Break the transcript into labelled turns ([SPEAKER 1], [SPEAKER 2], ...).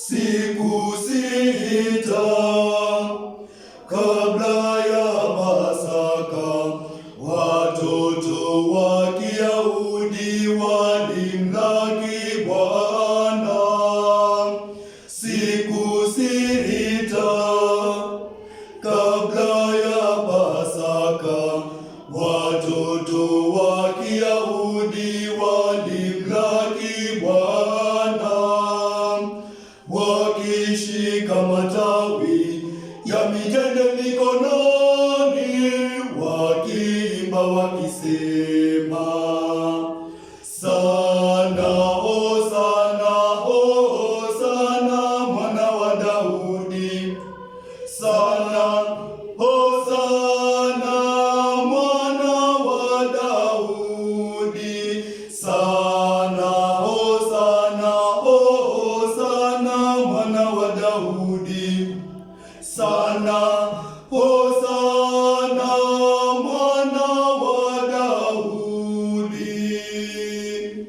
[SPEAKER 1] siku sita kabla ya Pasaka, watoto wa Kiyahudi walimlaki Bwana. Siku sita kabla ya Pasaka, watoto wa Kiyahudi walimlaki Bwana, wakishika matawi ya mitende mikononi, wakiimba wakisema, sana hosana, hosana mwana wa Daudi, sana hosana mwana wa Daudi, sana hosana, hosana mwana wa Daudi, sana